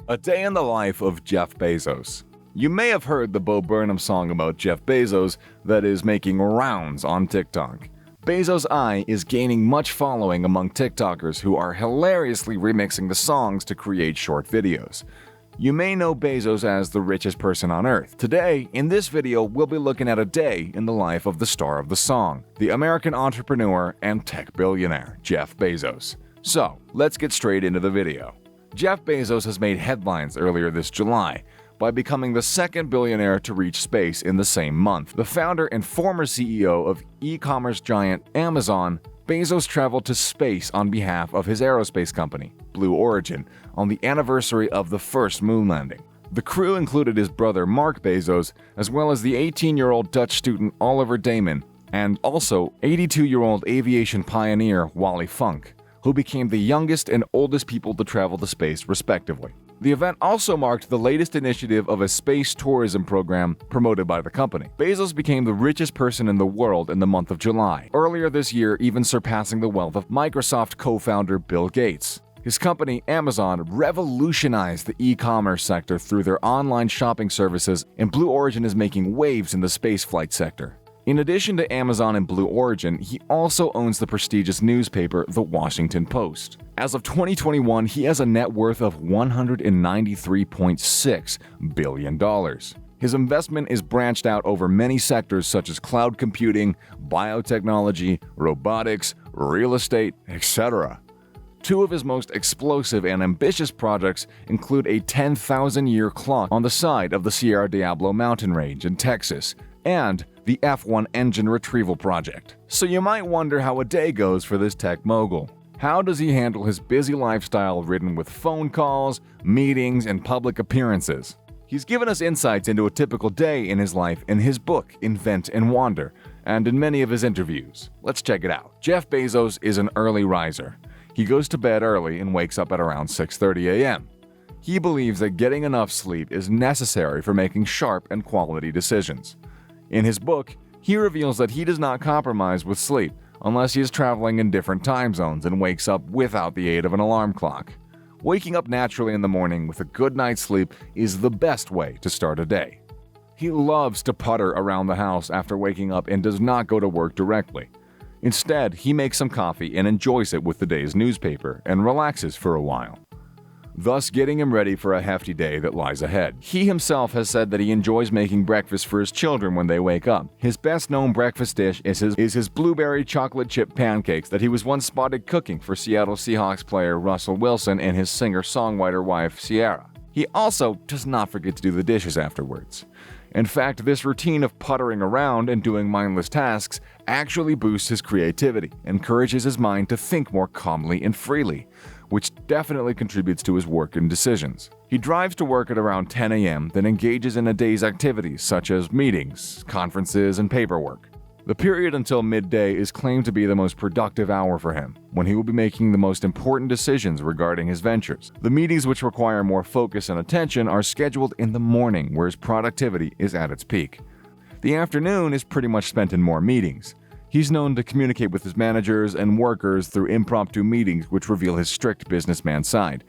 A day in the life of Jeff Bezos. You may have heard the Bo Burnham song about Jeff Bezos that is making rounds on TikTok. Bezos' Eye is gaining much following among TikTokers who are hilariously remixing the songs to create short videos. You may know Bezos as the richest person on Earth. Today, in this video, we'll be looking at a day in the life of the star of the song, the American entrepreneur and tech billionaire, Jeff Bezos. So, let's get straight into the video. Jeff Bezos has made headlines earlier this July by becoming the second billionaire to reach space in the same month. The founder and former CEO of e-commerce giant Amazon, Bezos traveled to space on behalf of his aerospace company, Blue Origin, on the anniversary of the first moon landing. The crew included his brother Mark Bezos, as well as the 18-year-old Dutch student Oliver Damon, and also 82-year-old aviation pioneer Wally Funk, who became the youngest and oldest people to travel to space, respectively. The event also marked the latest initiative of a space tourism program promoted by the company. Bezos became the richest person in the world in the month of July, earlier this year even surpassing the wealth of Microsoft co-founder Bill Gates. His company, Amazon, revolutionized the e-commerce sector through their online shopping services, and Blue Origin is making waves in the spaceflight sector. In addition to Amazon and Blue Origin, he also owns the prestigious newspaper The Washington Post. As of 2021, he has a net worth of $193.6 billion. His investment is branched out over many sectors such as cloud computing, biotechnology, robotics, real estate, etc. Two of his most explosive and ambitious projects include a 10,000-year clock on the side of the Sierra Diablo mountain range in Texas and the F1 engine retrieval project. So you might wonder how a day goes for this tech mogul. How does he handle his busy lifestyle ridden with phone calls, meetings, and public appearances? He's given us insights into a typical day in his life in his book, Invent and Wander, and in many of his interviews. Let's check it out. Jeff Bezos is an early riser. He goes to bed early and wakes up at around 6:30 a.m. He believes that getting enough sleep is necessary for making sharp and quality decisions. In his book, he reveals that he does not compromise with sleep unless he is traveling in different time zones and wakes up without the aid of an alarm clock. Waking up naturally in the morning with a good night's sleep is the best way to start a day. He loves to putter around the house after waking up and does not go to work directly. Instead, he makes some coffee and enjoys it with the day's newspaper and relaxes for a while, thus getting him ready for a hefty day that lies ahead. He himself has said that he enjoys making breakfast for his children when they wake up. His best-known breakfast dish is his blueberry chocolate chip pancakes that he was once spotted cooking for Seattle Seahawks player Russell Wilson and his singer-songwriter wife Ciara. He also does not forget to do the dishes afterwards. In fact, this routine of puttering around and doing mindless tasks actually boosts his creativity, encourages his mind to think more calmly and freely, which definitely contributes to his work and decisions. He drives to work at around 10 a.m., then engages in a day's activities such as meetings, conferences, and paperwork. The period until midday is claimed to be the most productive hour for him, when he will be making the most important decisions regarding his ventures. The meetings which require more focus and attention are scheduled in the morning, where his productivity is at its peak. The afternoon is pretty much spent in more meetings. He's known to communicate with his managers and workers through impromptu meetings which reveal his strict businessman side.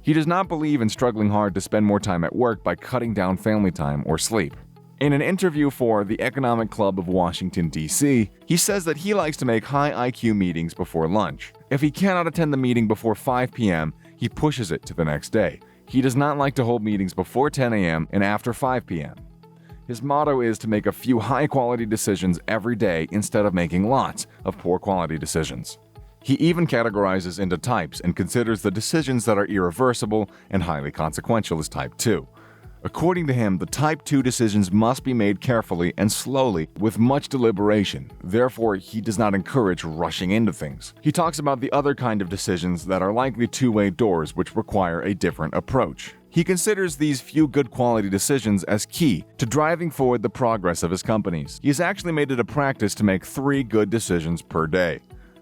He does not believe in struggling hard to spend more time at work by cutting down family time or sleep. In an interview for the Economic Club of Washington, D.C., he says that he likes to make high IQ meetings before lunch. If he cannot attend the meeting before 5 p.m., he pushes it to the next day. He does not like to hold meetings before 10 a.m. and after 5 p.m. His motto is to make a few high-quality decisions every day instead of making lots of poor-quality decisions. He even categorizes into types and considers the decisions that are irreversible and highly consequential as type 2. According to him, the Type 2 decisions must be made carefully and slowly with much deliberation. Therefore, he does not encourage rushing into things. He talks about the other kind of decisions that are likely two-way doors which require a different approach. He considers these few good quality decisions as key to driving forward the progress of his companies. He has actually made it a practice to make 3 good decisions per day.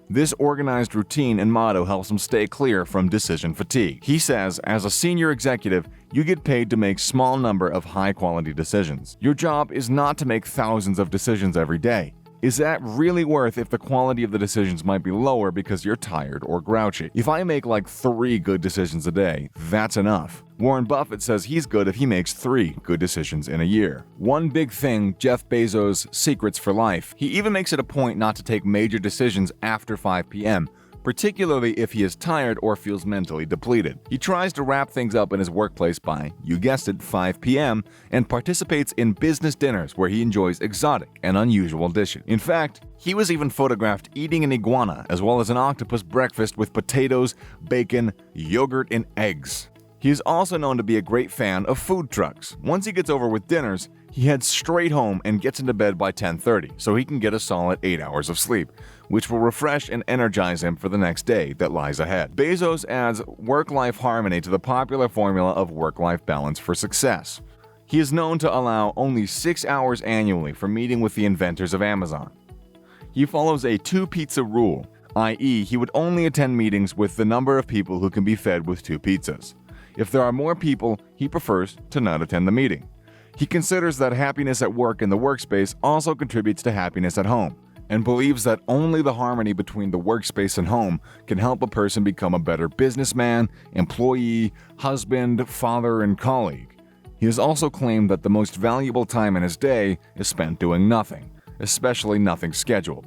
This organized routine and motto helps him stay clear from decision fatigue. He says, as a senior executive, you get paid to make small number of high-quality decisions. Your job is not to make thousands of decisions every day. Is that really worth if the quality of the decisions might be lower because you're tired or grouchy? If I make like 3 good decisions a day, that's enough. Warren Buffett says he's good if he makes 3 good decisions in a year. One big thing, Jeff Bezos' secrets for life. He even makes it a point not to take major decisions after 5 p.m., particularly if he is tired or feels mentally depleted. He tries to wrap things up in his workplace by, you guessed it, 5 p.m., and participates in business dinners where he enjoys exotic and unusual dishes. In fact, he was even photographed eating an iguana as well as an octopus breakfast with potatoes, bacon, yogurt, and eggs. He is also known to be a great fan of food trucks. Once he gets over with dinners, he heads straight home and gets into bed by 10:30 so he can get a solid 8 hours of sleep, which will refresh and energize him for the next day that lies ahead. Bezos adds work-life harmony to the popular formula of work-life balance for success. He is known to allow only 6 hours annually for meeting with the inventors of Amazon. He follows a 2-pizza rule, i.e., he would only attend meetings with the number of people who can be fed with 2 pizzas. If there are more people, he prefers to not attend the meeting. He considers that happiness at work in the workspace also contributes to happiness at home, and believes that only the harmony between the workspace and home can help a person become a better businessman, employee, husband, father, and colleague. He has also claimed that the most valuable time in his day is spent doing nothing, especially nothing scheduled,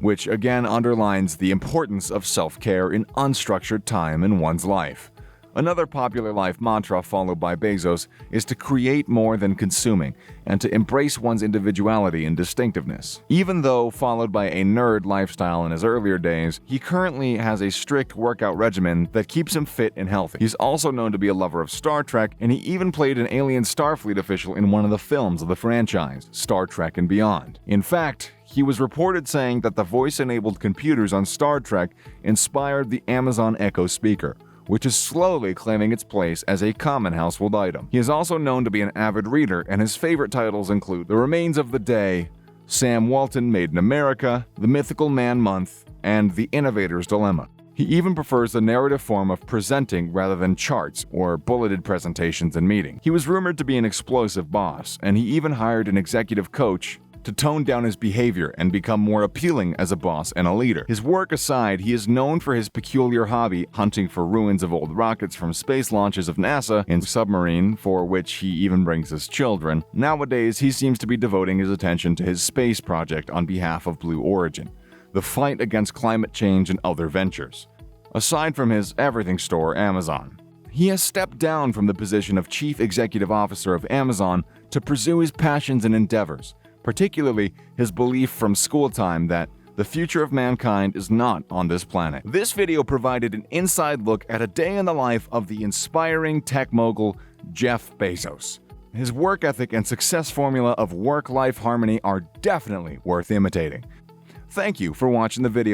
which again underlines the importance of self-care in unstructured time in one's life. Another popular life mantra followed by Bezos is to create more than consuming and to embrace one's individuality and distinctiveness. Even though followed by a nerd lifestyle in his earlier days, he currently has a strict workout regimen that keeps him fit and healthy. He's also known to be a lover of Star Trek, and he even played an alien Starfleet official in one of the films of the franchise, Star Trek and Beyond. In fact, he was reported saying that the voice-enabled computers on Star Trek inspired the Amazon Echo speaker, which is slowly claiming its place as a common household item. He is also known to be an avid reader, and his favorite titles include The Remains of the Day, Sam Walton Made in America, The Mythical Man Month, and The Innovator's Dilemma. He even prefers the narrative form of presenting rather than charts or bulleted presentations in meetings. He was rumored to be an explosive boss, and he even hired an executive coach to tone down his behavior and become more appealing as a boss and a leader. His work aside, he is known for his peculiar hobby, hunting for ruins of old rockets from space launches of NASA in submarine, for which he even brings his children. Nowadays, he seems to be devoting his attention to his space project on behalf of Blue Origin, the fight against climate change and other ventures. Aside from his everything store, Amazon, he has stepped down from the position of Chief Executive Officer of Amazon to pursue his passions and endeavors, particularly his belief from school time that the future of mankind is not on this planet. This video provided an inside look at a day in the life of the inspiring tech mogul Jeff Bezos. His work ethic and success formula of work-life harmony are definitely worth imitating. Thank you for watching the video.